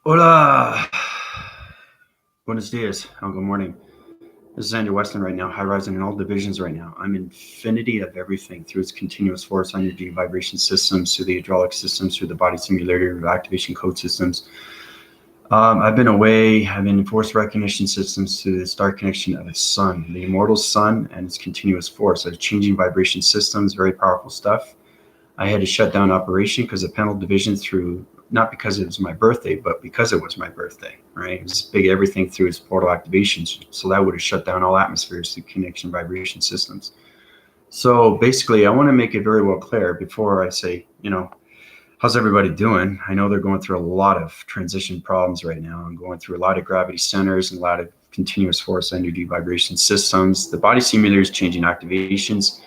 Hola. Buenos dias. Good morning. This is Andrew Weston right now, high rising in all divisions right now. I'm infinity of everything through its continuous force, energy, vibration systems, through the hydraulic systems, through the body simulator, activation code systems. I've been away. I've been in force recognition systems through the star connection of the sun, the immortal sun, and its continuous force. Changing vibration systems, very powerful stuff. I had to shut down operation because of panel division through, not because it was my birthday, but because it was my birthday, right? It was big everything through its portal activations. So that would have shut down all atmospheres through connection vibration systems. So basically, I want to make it very well clear before I say, how's everybody doing? I know they're going through a lot of transition problems right now. I'm going through a lot of gravity centers and a lot of continuous force energy vibration systems. The body simulator is changing activations.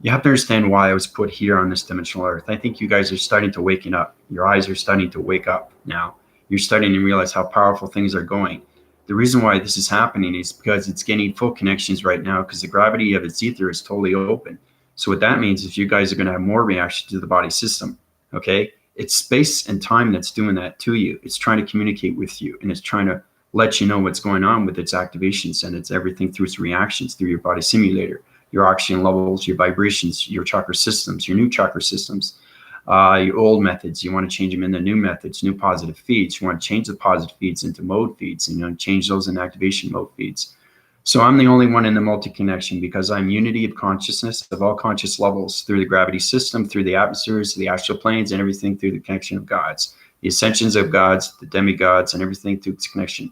You have to understand why I was put here on this dimensional earth. I think you guys are starting to waking up. Your eyes are starting to wake up now. You're starting to realize how powerful things are going. The reason why this is happening is because it's getting full connections right now because the gravity of its ether is totally open. So what that means is you guys are going to have more reaction to the body system. Okay. It's space and time that's doing that to you. It's trying to communicate with you and it's trying to let you know what's going on with its activations and it's everything through its reactions through your body simulator, your oxygen levels, your vibrations, your chakra systems, your new chakra systems, your old methods. You want to change them into new methods, new positive feeds. You want to change the positive feeds into mode feeds and change those in activation mode feeds. So I'm the only one in the multi-connection because I'm unity of consciousness of all conscious levels through the gravity system, through the atmospheres, the astral planes, and everything through the connection of gods, the ascensions of gods, the demigods, and everything through its connection.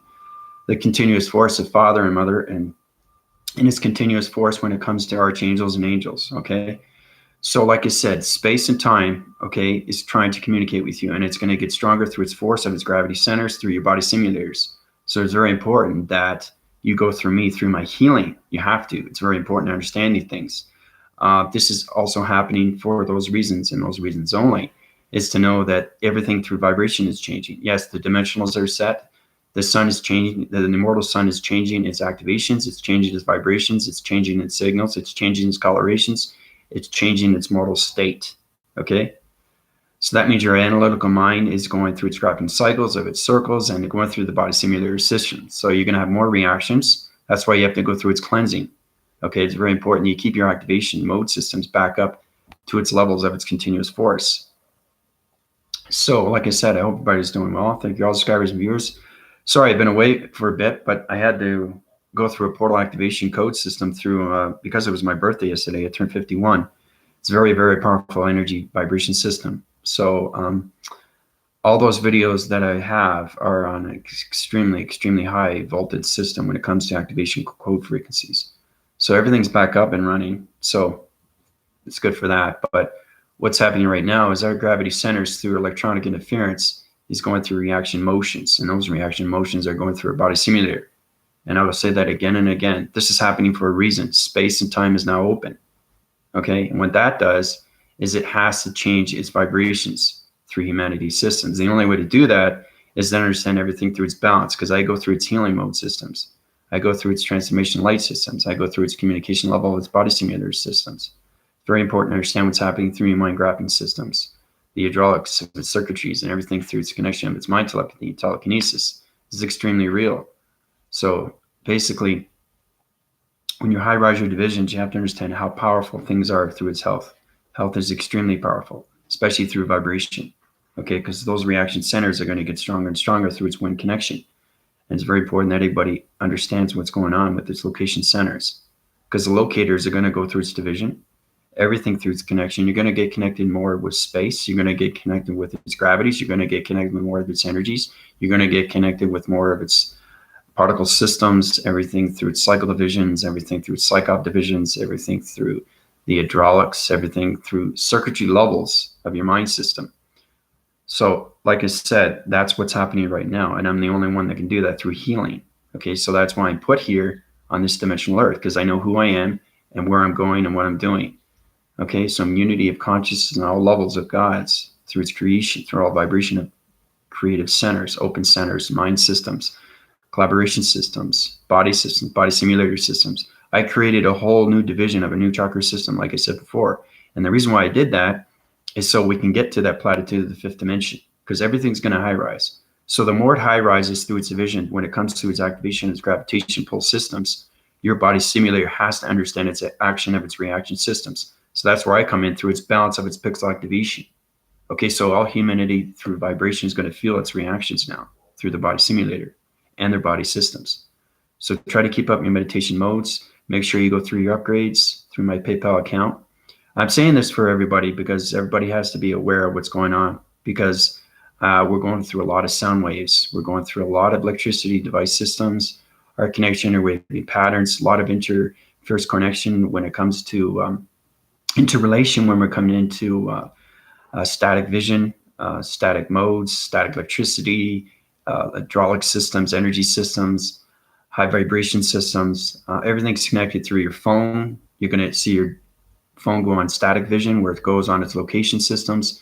The continuous force of Father and Mother and its continuous force when it comes to archangels and angels, okay? So like I said, space and time, okay, is trying to communicate with you and it's going to get stronger through its force of its gravity centers through your body simulators. So it's very important that you go through me, through my healing. You have to. It's very important to understand these things. This is also happening for those reasons and those reasons only, is to know that everything through vibration is changing. Yes, the dimensionals are set. The sun is changing. The immortal sun is changing its activations. It's changing its vibrations. It's changing its signals. It's changing its colorations. It's changing its mortal state. Okay. So that means your analytical mind is going through its graphing cycles of its circles and going through the body simulator system. So you're going to have more reactions. That's why you have to go through its cleansing. Okay. It's very important. You keep your activation mode systems back up to its levels of its continuous force. So like I said, I hope everybody's doing well. Thank you all subscribers and viewers. Sorry, I've been away for a bit, but I had to go through a portal activation code system through, because it was my birthday yesterday, I turned 51. It's a very, very powerful energy vibration system. So all those videos that I have are on an extremely, extremely high voltage system when it comes to activation code frequencies. So everything's back up and running. So it's good for that. But what's happening right now is our gravity centers through electronic interference is going through reaction motions. And those reaction motions are going through a body simulator. And I will say that again and again. This is happening for a reason. Space and time is now open. Okay. And what that does is it has to change its vibrations through humanity's systems. The only way to do that is to understand everything through its balance, because I go through its healing mode systems. I go through its transformation light systems. I go through its communication level of its body simulator systems. Very important to understand what's happening through your mind graphing systems, the hydraulics of its circuitries and everything through its connection of its mind telepathy, telekinesis. This is extremely real. So basically, when you high rise your divisions, you have to understand how powerful things are through its health. Health is extremely powerful, especially through vibration. Okay, because those reaction centers are going to get stronger and stronger through its wind connection. And it's very important that everybody understands what's going on with its location centers, because the locators are going to go through its division, everything through its connection. You're going to get connected more with space. You're going to get connected with its gravities. You're going to get connected with more of its energies. You're going to get connected with more of its particle systems, everything through its cycle divisions, everything through its psychop divisions, everything through the hydraulics, everything through circuitry levels of your mind system. So like I said, that's what's happening right now. And I'm the only one that can do that through healing. Okay, so that's why I'm put here on this dimensional earth, because I know who I am and where I'm going and what I'm doing. Okay, so I'm unity of consciousness on all levels of gods through its creation, through all vibration of creative centers, open centers, mind systems, collaboration systems, body simulator systems. I created a whole new division of a new chakra system, like I said before. And the reason why I did that is so we can get to that platitude of the fifth dimension, because everything's going to high rise. So the more it high rises through its division, when it comes to its activation of its gravitation pull systems, your body simulator has to understand its action of its reaction systems. So that's where I come in through its balance of its pixel activation. Okay, so all humanity through vibration is going to feel its reactions now through the body simulator and their body systems. So try to keep up your meditation modes. Make sure you go through your upgrades through my PayPal account. I'm saying this for everybody because everybody has to be aware of what's going on, because we're going through a lot of sound waves. We're going through a lot of electricity device systems, our connection or wavy patterns, a lot of interference connection when it comes to interrelation, when we're coming into static vision, static modes, static electricity, hydraulic systems, energy systems, high vibration systems. Everything's connected through your phone. You're going to see your phone go on static vision where it goes on its location systems.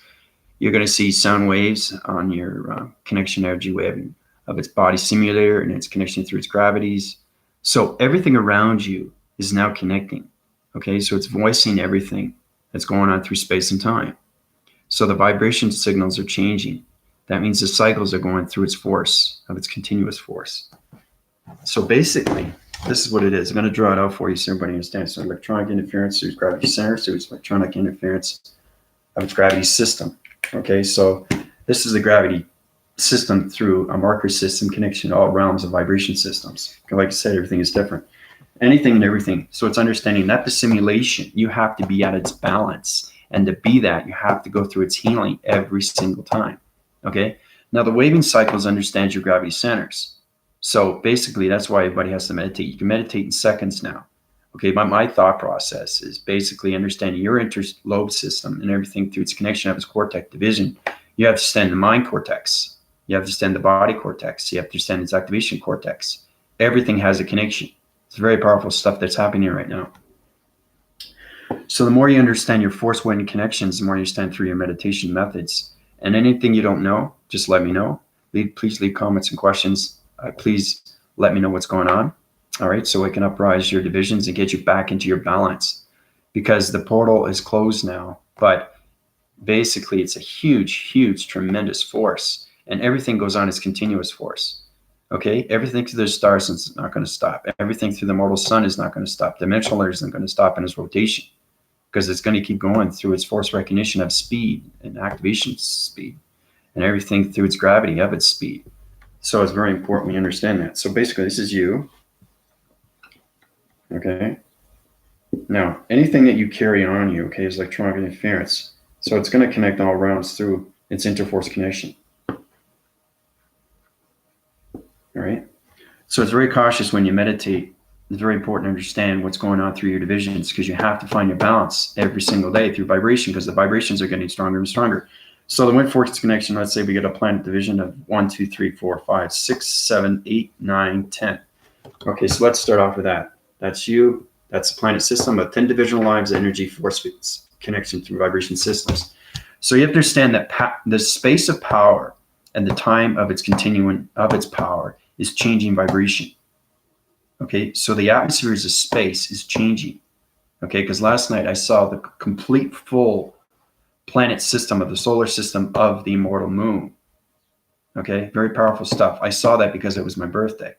You're going to see sound waves on your connection energy wave of its body simulator and its connection through its gravities. So everything around you is now connecting. Okay, so it's voicing everything that's going on through space and time. So the vibration signals are changing. That means the cycles are going through its force of its continuous force. So basically, this is what it is. I'm going to draw it out for you so everybody understands. So electronic interference through its gravity center, so it's electronic interference of its gravity system. Okay, so this is the gravity system through a marker system connection to all realms of vibration systems. Like I said, everything is different. Anything and everything. So it's understanding that the simulation, you have to be at its balance. And to be that, you have to go through its healing every single time. Okay, now the waving cycles understands your gravity centers. So basically, that's why everybody has to meditate. You can meditate in seconds now. Okay, my thought process is basically understanding your interlobe system and everything through its connection of its cortex division. You have to understand the mind cortex. You have to understand the body cortex. You have to understand its activation cortex. Everything has a connection. It's very powerful stuff that's happening right now. So the more you understand your force wind connections, the more you understand through your meditation methods. And anything you don't know, just let me know. Please leave comments and questions. Please let me know what's going on. All right, so I can uprise your divisions and get you back into your balance, because the portal is closed now. But basically, it's a huge, tremendous force, and everything goes on as continuous force. Okay, everything through the stars is not going to stop. Everything through the mortal sun is not going to stop. Dimensional isn't going to stop in its rotation, because it's going to keep going through its force recognition of speed and activation speed, and everything through its gravity of its speed. So it's very important we understand that. So basically, this is you. Okay. Now, anything that you carry on you, okay, is electronic interference. So it's going to connect all rounds through its interforce connection. All right. So it's very cautious when you meditate. It's very important to understand what's going on through your divisions, because you have to find your balance every single day through vibration, because the vibrations are getting stronger and stronger. So the wind force connection, let's say we get a planet division of 1, 2, 3, 4, 5, 6, 7, 8, 9, 10. Okay, so let's start off with that. That's you. That's the planet system of 10 divisional lines of energy force connection through vibration systems. So you have to understand that the space of power and the time of its continuum of its power is changing vibration. Okay, so the atmosphere as a space is changing. Okay, because last night I saw the complete full planet system of the solar system of the immortal moon. Okay, very powerful stuff. I saw that because it was my birthday.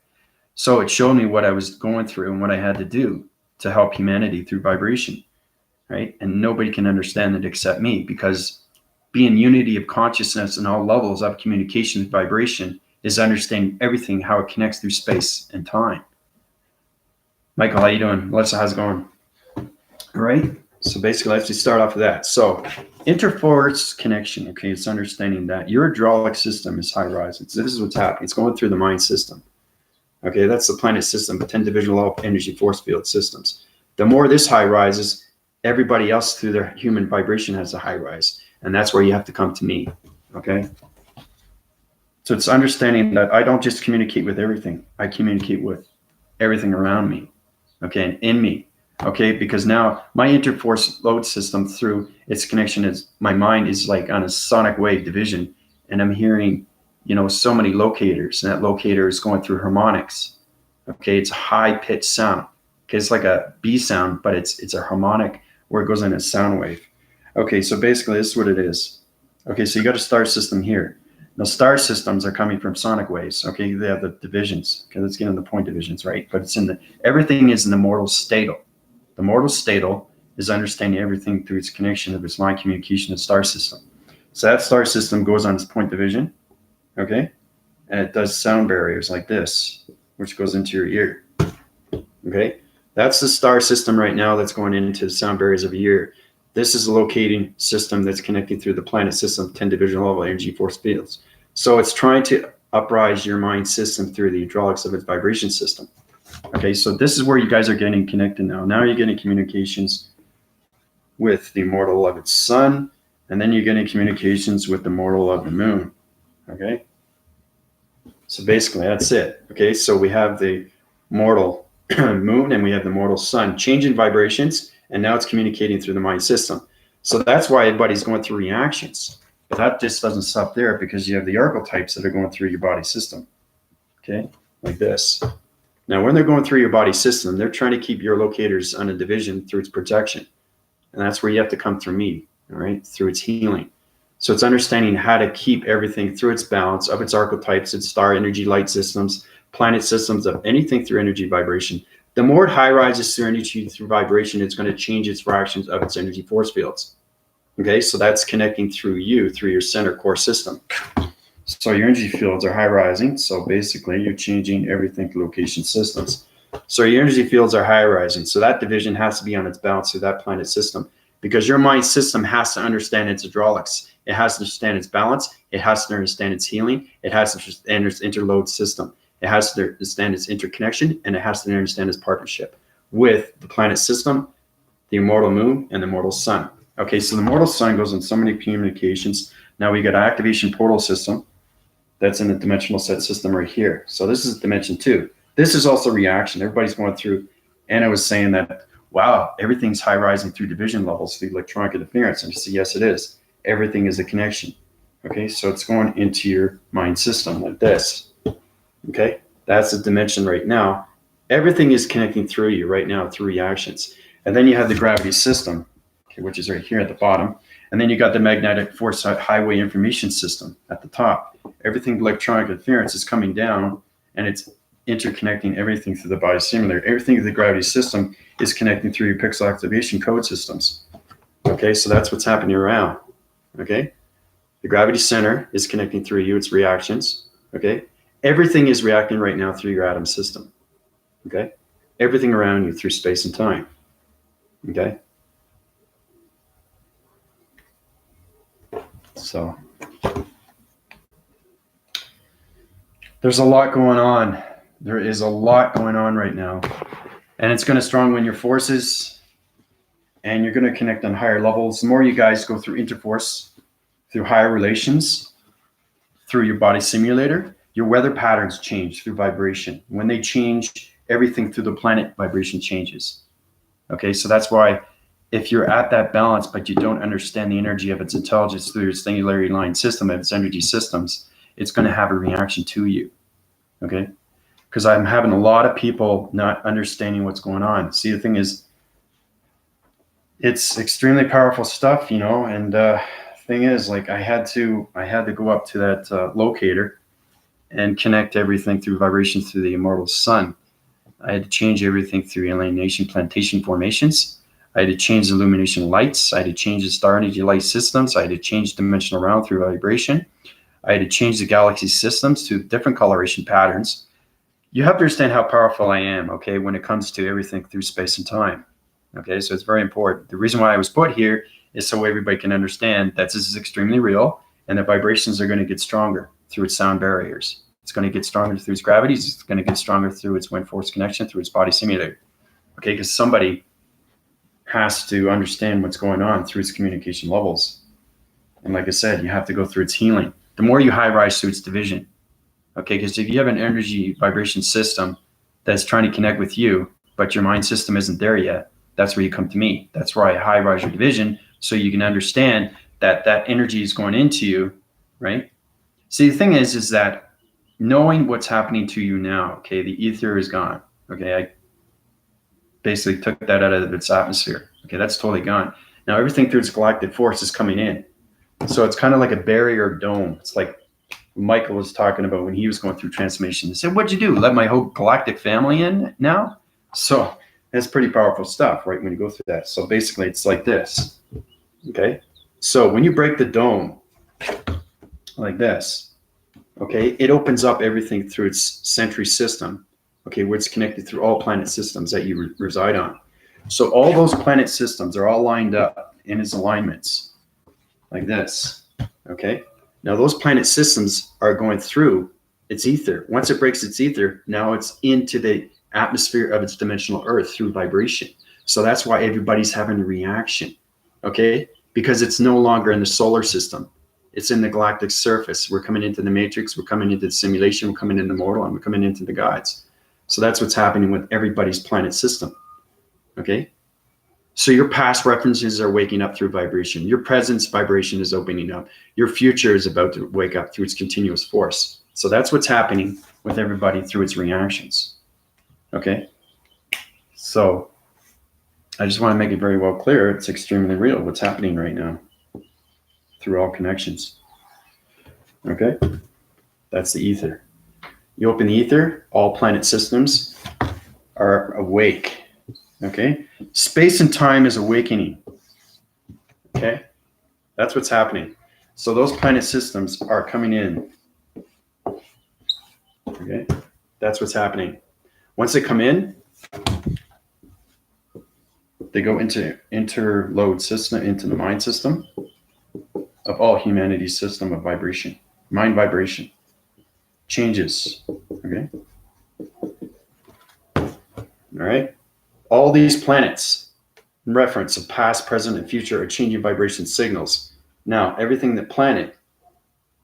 So it showed me what I was going through and what I had to do to help humanity through vibration, right? And nobody can understand it except me, because being unity of consciousness in all levels of communication and vibration is understanding everything, how it connects through space and time. Michael, how you doing? Melissa, how's it going? All right. So basically, let's just start off with that. So interforce connection, okay, it's understanding that your hydraulic system is high rising. So this is what's happening. It's going through the mind system. Okay, that's the planet system, but 10 divisional energy force field systems. The more this high rises, everybody else through their human vibration has a high rise. And that's where you have to come to me, okay? So it's understanding that I don't just communicate with everything. I communicate with everything around me, okay, and in me, okay? Because now my interforce load system through its connection is, my mind is like on a sonic wave division, and I'm hearing, so many locators, and that locator is going through harmonics. Okay, it's a high-pitched sound. Okay, it's like a B sound, but it's a harmonic where it goes in a sound wave. Okay, so basically this is what it is. Okay, so you got a star system here. The star systems are coming from sonic waves. Okay, they have the divisions. Okay, let's get into the point divisions, right? But it's in the, everything is in the mortal statal. The mortal statal is understanding everything through its connection of its line communication to star system. So that star system goes on its point division, okay? And it does sound barriers like this, which goes into your ear, okay? That's the star system right now that's going into the sound barriers of your ear. This is a locating system that's connecting through the planet system, 10 division level energy force fields. So it's trying to uprise your mind system through the hydraulics of its vibration system. Okay, so this is where you guys are getting connected now. Now you're getting communications with the mortal of its sun, and then you're getting communications with the mortal of the moon. Okay, so basically that's it. Okay, so we have the mortal moon and we have the mortal sun changing vibrations, and now it's communicating through the mind system. So that's why everybody's going through reactions. But that just doesn't stop there, because you have the archetypes that are going through your body system. Okay, like this. Now, when they're going through your body system, they're trying to keep your locators on a division through its protection. And that's where you have to come through me, all right, through its healing. So it's understanding how to keep everything through its balance of its archetypes, its star energy light systems, planet systems, of anything through energy vibration. The more it high rises through energy through vibration, it's going to change its fractions of its energy force fields. Okay, so that's connecting through you, through your center core system. So your energy fields are high rising. So basically you're changing everything to location systems. So your energy fields are high rising. So that division has to be on its balance through that planet system, because your mind system has to understand its hydraulics. It has to understand its balance. It has to understand its healing. It has to understand its interload system. It has to understand its interconnection, and it has to understand its partnership with the planet system, the immortal moon, and the mortal sun. Okay, so the mortal sun goes in so many communications. Now we got an activation portal system that's in the dimensional set system right here. So this is dimension 2. This is also reaction. Everybody's going through. Anna was saying that, wow, everything's high rising through division levels through electronic interference. And you say, yes, it is. Everything is a connection. Okay, so it's going into your mind system like this. Okay, that's the dimension right now. Everything is connecting through you right now through reactions. And then you have the gravity system, okay, which is right here at the bottom. And then you got the magnetic force highway information system at the top. Everything electronic interference is coming down, and it's interconnecting everything through the body simulator. Everything through the gravity system is connecting through your pixel activation code systems. Okay, so that's what's happening around. Okay, the gravity center is connecting through you, its reactions. Okay, everything is reacting right now through your atom system. Okay, everything around you through space and time. Okay, so there's a lot going on. There is a lot going on right now, and it's going to strong-wind your forces, and you're going to connect on higher levels. The more you guys go through interforce, through higher relations, through your body simulator, your weather patterns change through vibration. When they change, everything through the planet vibration changes. Okay, so that's why if you're at that balance, but you don't understand the energy of its intelligence through your singularity line system, of its energy systems, it's going to have a reaction to you. Okay, because I'm having a lot of people not understanding what's going on. See, the thing is, it's extremely powerful stuff, you know. And thing is, like, I had to go up to that locator and connect everything through vibration through the immortal sun. I had to change everything through alienation plantation formations. I had to change the illumination lights. I had to change the star energy light systems. I had to change dimensional round through vibration. I had to change the galaxy systems to different coloration patterns. You have to understand how powerful I am, okay, when it comes to everything through space and time. Okay, so it's very important. The reason why I was put here is so everybody can understand that this is extremely real, and the vibrations are going to get stronger through its sound barriers. It's going to get stronger through its gravities. It's going to get stronger through its wind force connection, through its body simulator. Okay, because somebody has to understand what's going on through its communication levels. And like I said, you have to go through its healing. The more you high rise through its division. Okay, because if you have an energy vibration system that's trying to connect with you, but your mind system isn't there yet, that's where you come to me. That's where I high rise your division, so you can understand that that energy is going into you, right? See, the thing is that knowing what's happening to you now, okay, the ether is gone. Okay, I basically took that out of its atmosphere. Okay, that's totally gone. Now everything through its galactic force is coming in. So it's kind of like a barrier dome. It's like Michael was talking about when he was going through transformation. He said, what'd you do? Let my whole galactic family in now? So that's pretty powerful stuff, right? When you go through that. So basically it's like this. Okay. So when you break the dome like this, okay, it opens up everything through its century system, okay, where it's connected through all planet systems that you reside on. So all those planet systems are all lined up in its alignments like this, okay? Now those planet systems are going through its ether. Once it breaks its ether, now it's into the atmosphere of its dimensional Earth through vibration. So that's why everybody's having a reaction, okay? Because it's no longer in the solar system. It's in the galactic surface. We're coming into the matrix. We're coming into the simulation. We're coming into mortal, and we're coming into the gods. So that's what's happening with everybody's planet system, okay? So your past references are waking up through vibration. Your presence vibration is opening up. Your future is about to wake up through its continuous force. So that's what's happening with everybody through its reactions, okay? So I just want to make it very well clear. It's extremely real what's happening right now through all connections, okay? That's the ether. You open the ether, all planet systems are awake, okay? Space and time is awakening, okay? That's what's happening. So those planet systems are coming in, okay? That's what's happening. Once they come in, they go into interload system, into the mind system of all humanity's system of vibration, mind vibration changes, okay? All right. All these planets in reference of past, present, and future are changing vibration signals. Now, everything that planet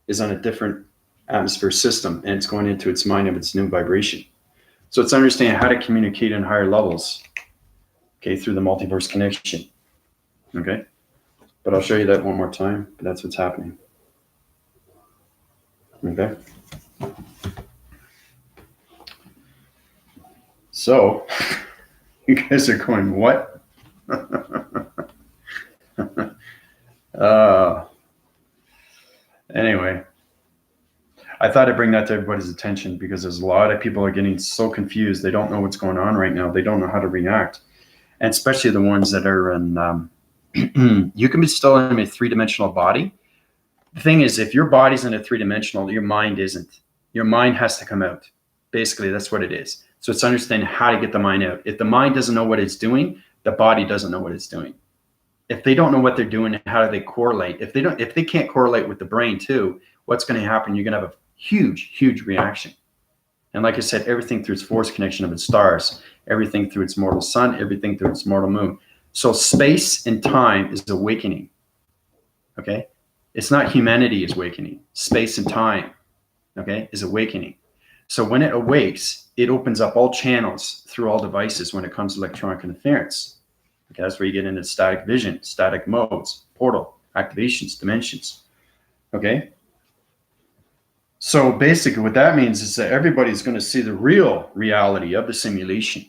is on a different atmosphere system, and it's going into its mind of its new vibration. So it's understanding how to communicate on higher levels, okay, through the multiverse connection, okay? But I'll show you that one more time, but that's what's happening, okay? So you guys are going, what? Anyway, I thought I'd bring that to everybody's attention because there's a lot of people are getting so confused. They don't know what's going on right now. They don't know how to react. And especially the ones that are in, you can be still in a three-dimensional body. The thing is, if your body's in a three-dimensional, your mind isn't. Your mind has to come out. Basically, that's what it is. So it's understanding how to get the mind out. If the mind doesn't know what it's doing, the body doesn't know what it's doing. If they don't know what they're doing, how do they correlate? If they can't correlate with the brain too, what's going to happen? You're going to have a huge reaction. And like I said, everything through its force connection of its stars, everything through its mortal sun, everything through its mortal moon. So space and time is awakening. Okay? It's not humanity is awakening. Space and time, okay, is awakening. So when it awakes, it opens up all channels through all devices when it comes to electronic interference. Okay, that's where you get into static vision, static modes, portal, activations, dimensions. Okay? So basically what that means is that everybody's going to see the real reality of the simulation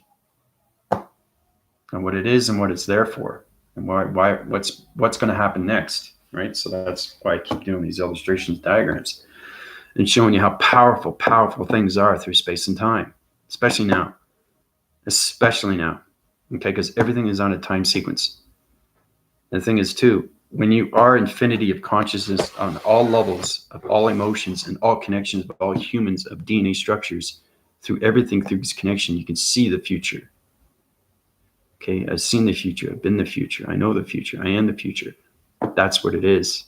and what it is and what it's there for and what's going to happen next, right? So that's why I keep doing these illustrations, diagrams, and showing you how powerful things are through space and time, especially now, okay? Because everything is on a time sequence. And the thing is too, when you are infinity of consciousness on all levels of all emotions and all connections of all humans of DNA structures, through everything through this connection, you can see the future. Okay, I've seen the future, I've been the future, I know the future, I am the future. That's what it is.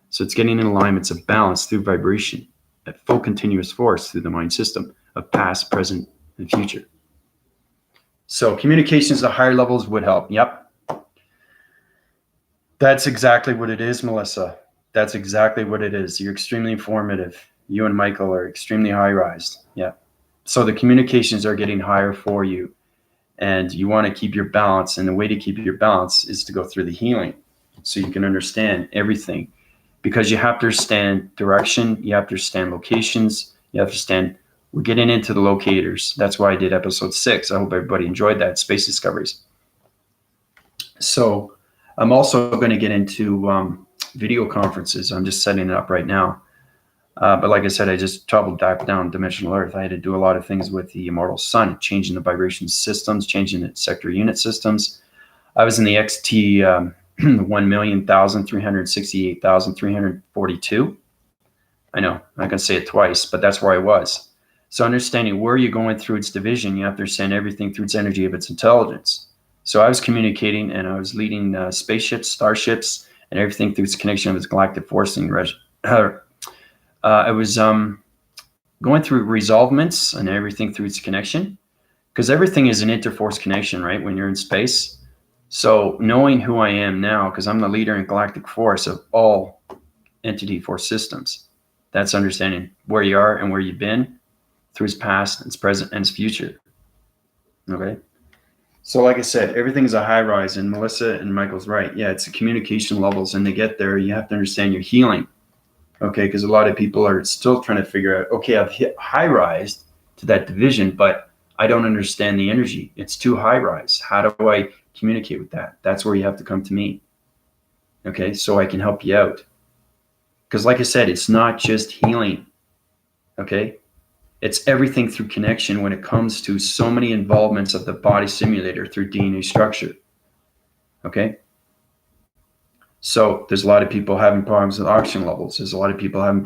So it's getting in alignments of balance through vibration at full continuous force through the mind system of past, present, and future. So communications at higher levels would help. Yep. That's exactly what it is, Melissa. That's exactly what it is. You're extremely informative. You and Michael are extremely high-rised. Yeah. So the communications are getting higher for you, and you want to keep your balance. And the way to keep your balance is to go through the healing so you can understand everything, because you have to understand direction. You have to understand locations. You have to understand. We're getting into the locators. That's why I did episode 6. I hope everybody enjoyed that, Space Discoveries. So I'm also going to get into video conferences. I'm just setting it up right now. But like I said, I just traveled back down dimensional Earth. I had to do a lot of things with the immortal sun, changing the vibration systems, changing the sector unit systems. I was in the XT 1,368,342. I know, I'm not going to say it twice, but that's where I was. So understanding where you're going through its division, you have to understand everything through its energy of its intelligence. So I was communicating and I was leading spaceships, starships, and everything through its connection with its galactic forcing. I was going through resolvements and everything through its connection, because everything is an interforce connection, right? When you're in space. So knowing who I am now, because I'm the leader in galactic force of all entity force systems, that's understanding where you are and where you've been through its past, its present, and its future. Okay. So like I said, everything is a high rise, and Melissa and Michael's right. Yeah, it's the communication levels, and to get there, you have to understand your healing. Okay, because a lot of people are still trying to figure out, okay, I've hit high rise to that division, but I don't understand the energy. It's too high rise. How do I communicate with that? That's where you have to come to me. Okay, so I can help you out. Because like I said, it's not just healing. Okay, it's everything through connection when it comes to so many involvements of the body simulator through DNA structure. Okay. So there's a lot of people having problems with oxygen levels. There's a lot of people having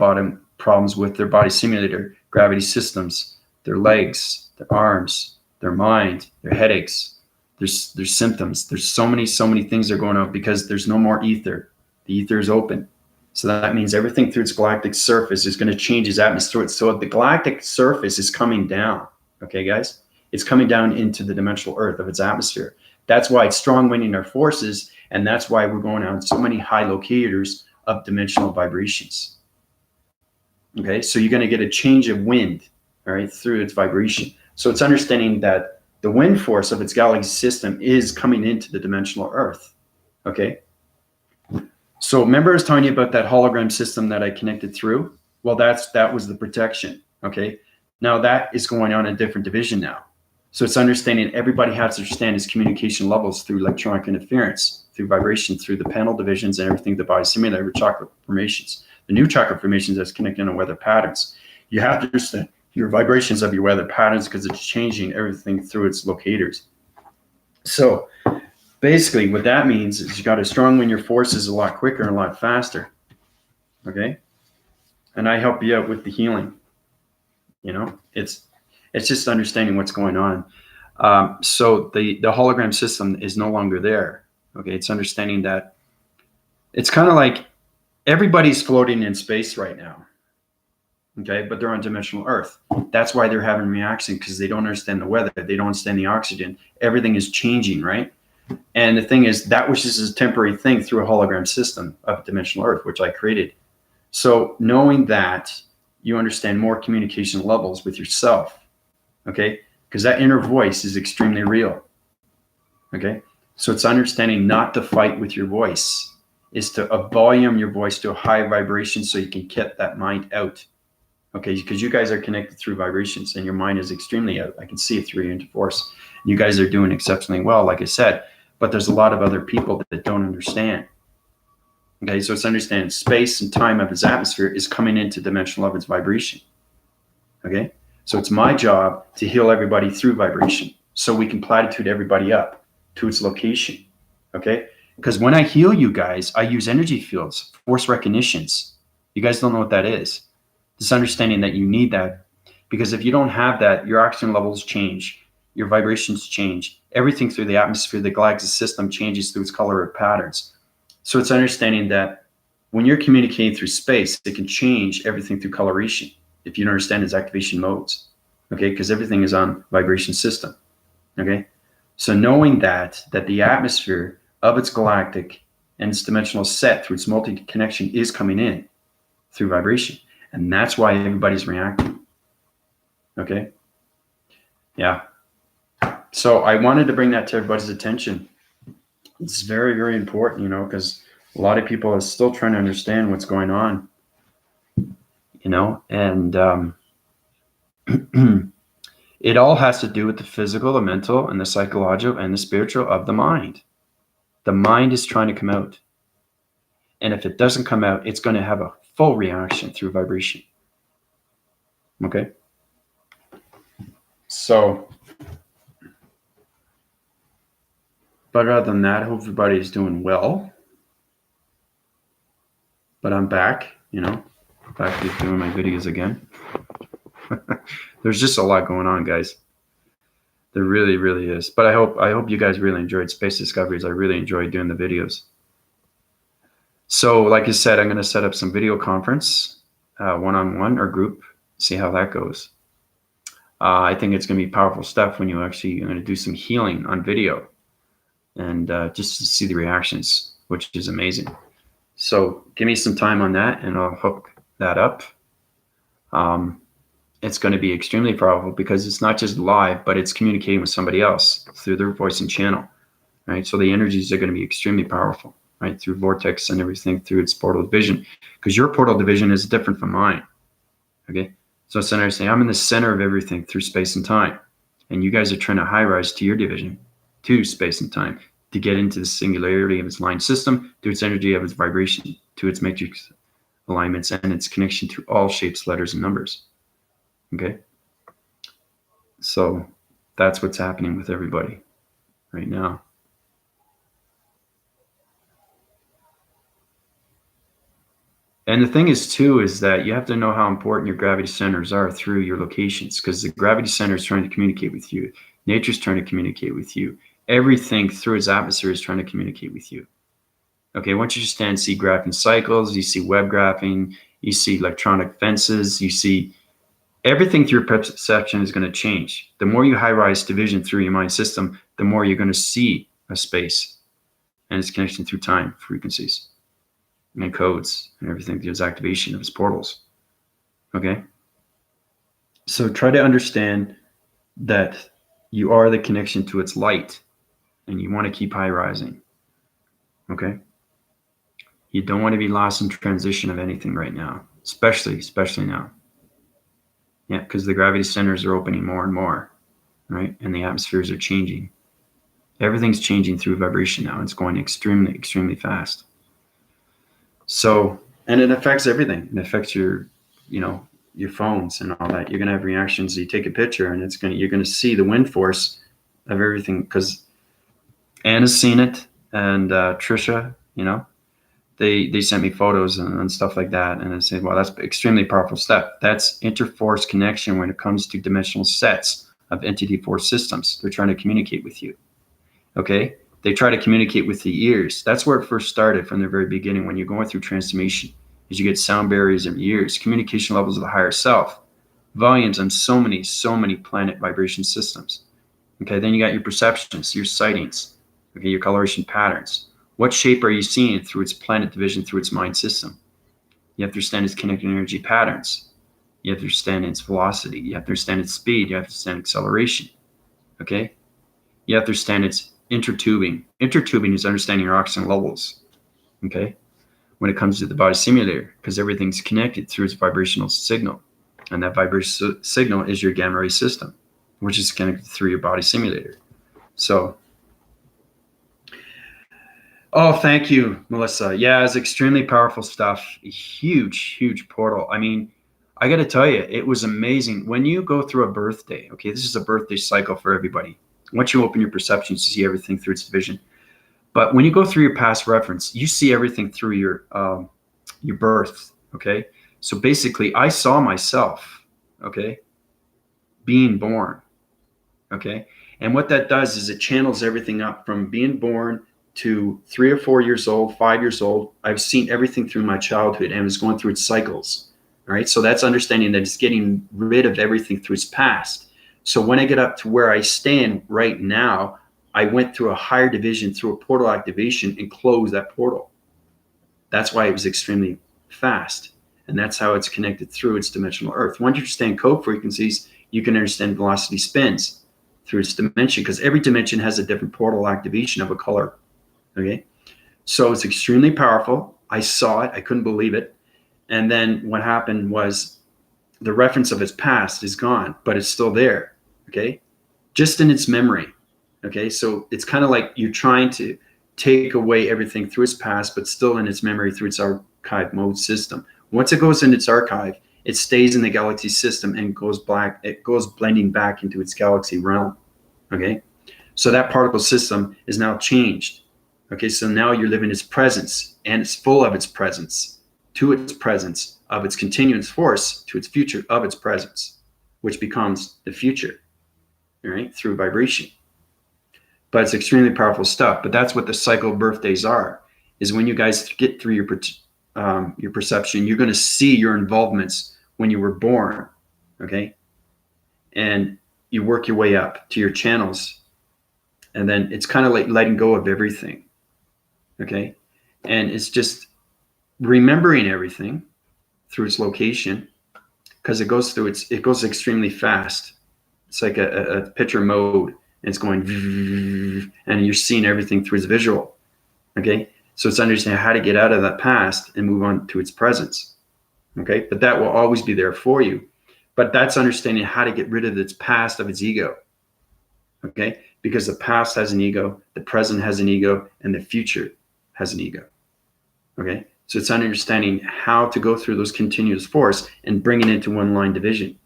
problems with their body simulator, gravity systems, their legs, their arms, their mind, their headaches. There's symptoms. There's so many things that are going on because there's no more ether. The ether is open. So that means everything through its galactic surface is going to change its atmosphere. So the galactic surface is coming down. Okay, guys? It's coming down into the dimensional Earth of its atmosphere. That's why it's strong winding our forces, and that's why we're going on so many high locators of dimensional vibrations. Okay, so you're going to get a change of wind, all right, through its vibration. So it's understanding that the wind force of its galaxy system is coming into the dimensional Earth. Okay. So remember I was telling you about that hologram system that I connected through? Well, that was the protection. Okay. Now that is going on a different division now. So it's understanding everybody has to understand its communication levels through electronic interference, through vibration, through the panel divisions and everything the body simulator with chakra formations. The new chakra formations that's connecting on weather patterns. You have to understand your vibrations of your weather patterns because it's changing everything through its locators. So basically what that means is you got to strong wind your forces a lot quicker and a lot faster. Okay. And I help you out with the healing. You know, it's just understanding what's going on. So the hologram system is no longer there. Okay. It's understanding that it's kind of like everybody's floating in space right now. Okay. But they're on dimensional Earth. That's why they're having reaction, because they don't understand the weather. They don't understand the oxygen. Everything is changing, right? And the thing is, that was just a temporary thing through a hologram system of dimensional Earth, which I created. So knowing that, you understand more communication levels with yourself, okay? Because that inner voice is extremely real, okay? So it's understanding not to fight with your voice, is to volume your voice to a high vibration so you can get that mind out, okay? Because you guys are connected through vibrations and your mind is extremely out. I can see it through your interforce. You guys are doing exceptionally well, like I said, but there's a lot of other people that don't understand. Okay, so it's understanding space and time of its atmosphere is coming into dimensional of its vibration. Okay, so it's my job to heal everybody through vibration so we can platitude everybody up to its location. Okay, because when I heal you guys, I use energy fields, force recognitions. You guys don't know what that is. This understanding that you need that, because if you don't have that, your oxygen levels change, your vibrations change, everything through the atmosphere, the galactic system changes through its color patterns. So it's understanding that when you're communicating through space, it can change everything through coloration if you don't understand its activation modes, okay? Because everything is on vibration system, okay? So knowing that the atmosphere of its galactic and its dimensional set through its multi-connection is coming in through vibration. And that's why everybody's reacting, okay? Yeah. So I wanted to bring that to everybody's attention. It's very, very important, you know, because a lot of people are still trying to understand what's going on, you know, and it all has to do with the physical, the mental, and the psychological, and the spiritual of the mind. The mind is trying to come out. And if it doesn't come out, it's going to have a full reaction through vibration. Okay. So, but other than that, I hope everybody's doing well. But I'm back, back to doing my videos again. There's just a lot going on, guys. There really, really is. But I hope you guys really enjoyed Space Discoveries. I really enjoyed doing the videos. So, like I said, I'm going to set up some video conference, one-on-one or group, see how that goes. I think it's going to be powerful stuff when you're going to do some healing on video and just to see the reactions, which is amazing. So give me some time on that and I'll hook that up. It's going to be extremely powerful because it's not just live, but it's communicating with somebody else through their voice and channel, right? So the energies are going to be extremely powerful, right? Through vortex and everything, through its portal division, because your portal division is different from mine, okay? So it's saying I'm in the center of everything through space and time, and you guys are trying to high rise to your division, to space and time, to get into the singularity of its line system, to its energy of its vibration, to its matrix alignments, and its connection to all shapes, letters, and numbers. Okay, so that's what's happening with everybody right now. And the thing is, too, is that you have to know how important your gravity centers are through your locations, because the gravity center is trying to communicate with you. Nature's trying to communicate with you. Everything through its atmosphere is trying to communicate with you. Okay, once you stand, see graphing cycles, you see web graphing, you see electronic fences, you see everything through perception is going to change. The more you high-rise division through your mind system, the more you're going to see a space and its connection through time frequencies and codes and everything through its activation of its portals. Okay? So try to understand that you are the connection to its light and you want to keep high-rising. Okay? You don't want to be lost in transition of anything right now, especially now. Yeah, because the gravity centers are opening more and more, right? And the atmospheres are changing. Everything's changing through vibration now. It's going extremely, extremely fast. So, and it affects everything. It affects your phones and all that. You're going to have reactions. You take a picture and you're going to see the wind force of everything, because Anna's seen it and Trisha, they sent me photos and stuff like that. And I said, well, that's extremely powerful stuff. That's interforce connection when it comes to dimensional sets of entity force systems. They're trying to communicate with you. Okay? They try to communicate with the ears. That's where it first started from the very beginning. When you're going through transformation, is you get sound barriers in your ears, communication levels of the higher self, volumes on so many planet vibration systems. Okay, then you got your perceptions, your sightings, okay, your coloration patterns. What shape are you seeing through its planet division, through its mind system? You have to understand its connected energy patterns. You have to understand its velocity. You have to understand its speed. You have to understand acceleration. Okay? You have to understand its intertubing. Intertubing is understanding your oxygen levels. Okay? When it comes to the body simulator, because everything's connected through its vibrational signal. And that vibration signal is your gamma ray system, which is connected through your body simulator. So, oh, thank you, Melissa. Yeah, it's extremely powerful stuff. Huge portal. I mean, I got to tell you, it was amazing. When you go through a birthday, okay, this is a birthday cycle for everybody. Once you open your perceptions, you see everything through its division. But when you go through your past reference, you see everything through your birth, okay? So basically, I saw myself, okay, being born, okay? And what that does is it channels everything up from being born to 3 or 4 years old, 5 years old. I've seen everything through my childhood and it's going through its cycles. All right. So that's understanding that it's getting rid of everything through its past. So when I get up to where I stand right now, I went through a higher division through a portal activation and closed that portal. That's why it was extremely fast. And that's how it's connected through its dimensional earth. Once you understand code frequencies, you can understand velocity spins through its dimension, because every dimension has a different portal activation of a color. Okay, so it's extremely powerful. I saw it. I couldn't believe it. And then what happened was the reference of its past is gone, but it's still there. Okay, just in its memory. Okay, so it's kind of like you're trying to take away everything through its past, but still in its memory through its archive mode system. Once it goes in its archive, it stays in the galaxy system and goes black. It goes blending back into its galaxy realm. Okay, so that particle system is now changed. Okay, so now you're living its presence, and it's full of its presence, to its presence of its continuous force, to its future of its presence, which becomes the future, all right, through vibration. But it's extremely powerful stuff. But that's what the cycle of birthdays are, is when you guys get through your perception, you're going to see your involvements when you were born, okay? And you work your way up to your channels, and then it's kind of like letting go of everything, okay? And it's just remembering everything through its location, because it goes extremely fast. It's like a picture mode, and it's going, and you're seeing everything through its visual, okay? So it's understanding how to get out of that past and move on to its presence, okay? But that will always be there for you. But that's understanding how to get rid of its past, of its ego, okay? Because the past has an ego, the present has an ego, and the future has an ego, okay? So it's understanding how to go through those continuous force and bring it into one line division,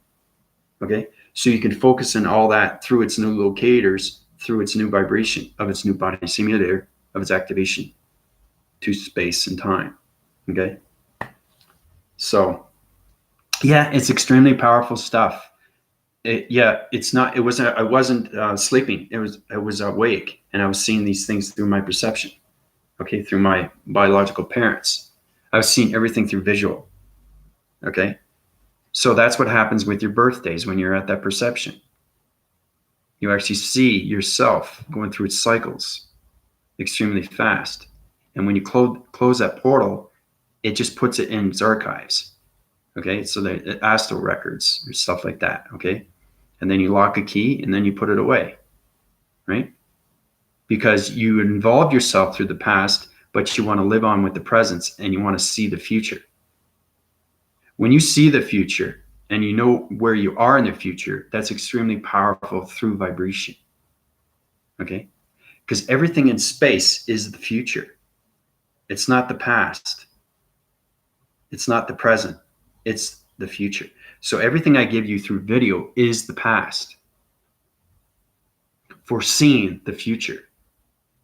okay? So you can focus on all that through its new locators, through its new vibration of its new body simulator, of its activation to space and time, okay? So, yeah, it's extremely powerful stuff. I wasn't sleeping. I was awake, and I was seeing these things through my perception, okay, through my biological parents. I was seeing everything through visual, okay? So that's what happens with your birthdays when you're at that perception. You actually see yourself going through its cycles extremely fast. And when you close that portal, it just puts it in its archives, okay? So the astral records or stuff like that, okay? And then you lock a key, and then you put it away, right? Because you involved yourself through the past, but you want to live on with the presence, and you want to see the future. When you see the future and you know where you are in the future, that's extremely powerful through vibration, okay? Because everything in space is the future. It's not the past. It's not the present. It's the future. So everything I give you through video is the past, foreseeing the future,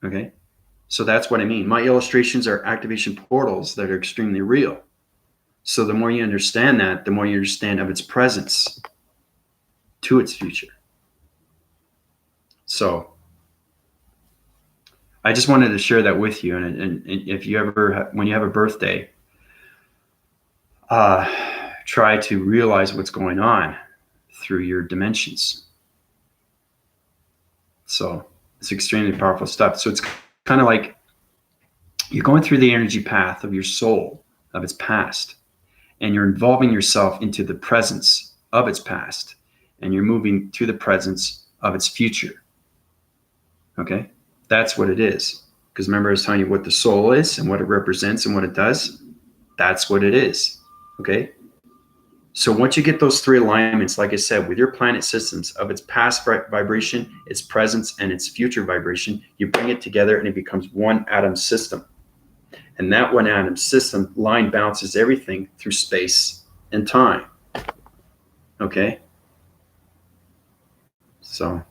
okay? So that's what I mean. My illustrations are activation portals that are extremely real. So the more you understand that, the more you understand of its presence to its future. So I just wanted to share that with you. And if you ever, when you have a birthday, try to realize what's going on through your dimensions. So it's extremely powerful stuff. So it's kind of like you're going through the energy path of your soul, of its past, and you're involving yourself into the presence of its past, and you're moving to the presence of its future. Okay? That's what it is. Because remember, I was telling you what the soul is and what it represents and what it does. That's what it is. Okay? So once you get those three alignments, like I said, with your planet systems of its past vibration, its presence, and its future vibration, you bring it together and it becomes one atom system. And that one atom system line bounces everything through space and time. Okay? So,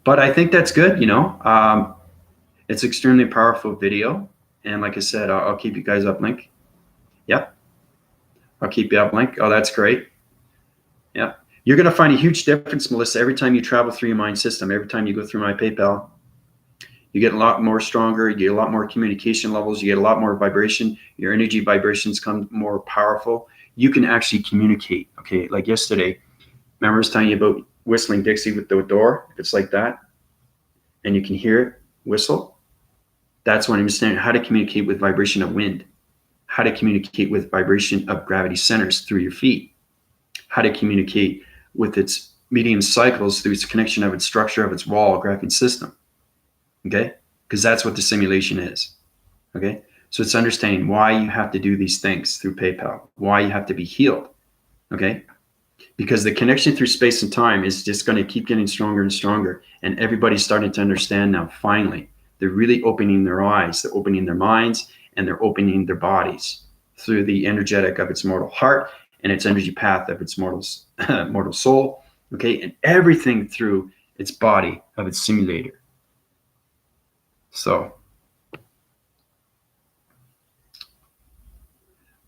but I think that's good, you know. It's extremely powerful video. And like I said, I'll keep you guys uplink. Yep. I'll keep you uplink. Oh, that's great. Yeah. You're going to find a huge difference, Melissa, every time you travel through your mind system, every time you go through my PayPal. You get a lot more stronger. You get a lot more communication levels. You get a lot more vibration. Your energy vibrations come more powerful. You can actually communicate. Okay, like yesterday, remember I was telling you about whistling Dixie with the door? It's like that. And you can hear it whistle. That's when I'm understanding how to communicate with vibration of wind, how to communicate with vibration of gravity centers through your feet, how to communicate with its medium cycles through its connection of its structure of its wall graphing system. Okay? Because that's what the simulation is. Okay? So it's understanding why you have to do these things through PayPal, why you have to be healed. Okay? Because the connection through space and time is just going to keep getting stronger and stronger. And everybody's starting to understand now, finally. They're really opening their eyes, they're opening their minds, and they're opening their bodies. through the energetic of its mortal heart and its energy path of its mortal soul, okay, and everything through its body of its simulator. So,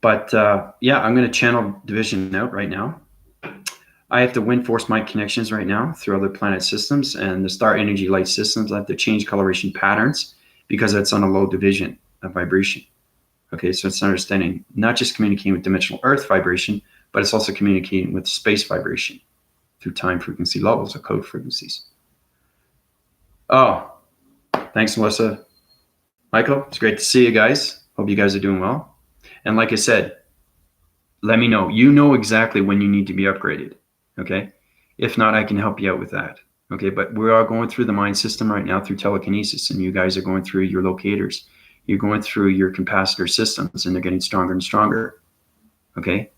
but yeah, I'm going to channel division out right now. I have to wind force my connections right now through other planet systems and the star energy light systems. I have to change coloration patterns because it's on a low division of vibration. Okay, so it's understanding not just communicating with dimensional earth vibration, but it's also communicating with space vibration through time frequency levels or code frequencies. Oh, thanks, Melissa. Michael, it's great to see you guys. Hope you guys are doing well. And like I said, let me know. You know exactly when you need to be upgraded. Okay. If not, I can help you out with that. Okay. But we are going through the mind system right now through telekinesis, and you guys are going through your locators. You're going through your capacitor systems, and they're getting stronger and stronger. Okay.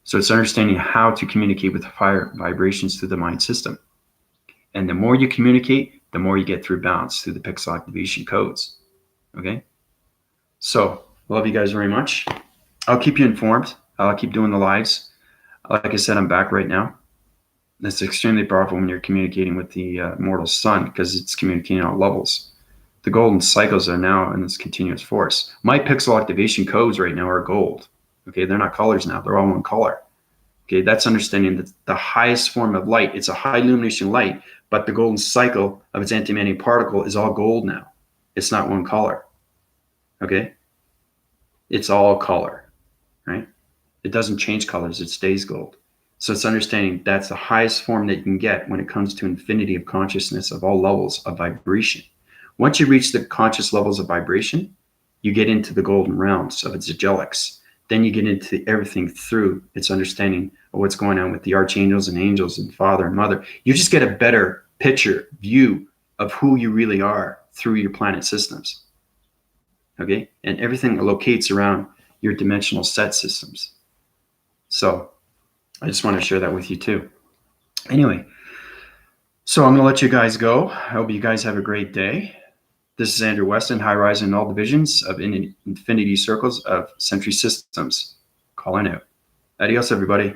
So it's understanding how to communicate with higher vibrations through the mind system. And the more you communicate, the more you get through balance through the pixel activation codes. Okay. So love you guys very much. I'll keep you informed. I'll keep doing the lives. Like I said, I'm back right now. That's extremely powerful when you're communicating with the mortal sun because it's communicating on all levels. The golden cycles are now in this continuous force. My pixel activation codes right now are gold. Okay, they're not colors now. They're all one color. Okay, that's understanding that the highest form of light, it's a high illumination light, but the golden cycle of its antimatter particle is all gold now. It's not one color. Okay, it's all color, right? It doesn't change colors. It stays gold. So it's understanding that's the highest form that you can get when it comes to infinity of consciousness of all levels of vibration. Once you reach the conscious levels of vibration, you get into the golden realms of its angelics. Then you get into everything through its understanding of what's going on with the archangels and angels and father and mother. You just get a better picture, view of who you really are through your planet systems. Okay? And everything locates around your dimensional set systems. So I just want to share that with you too. Anyway, so I'm going to let you guys go. I hope you guys have a great day. This is Andrew Weston, High Rise in all divisions of infinity circles of Century Systems. Calling out. Adios, everybody.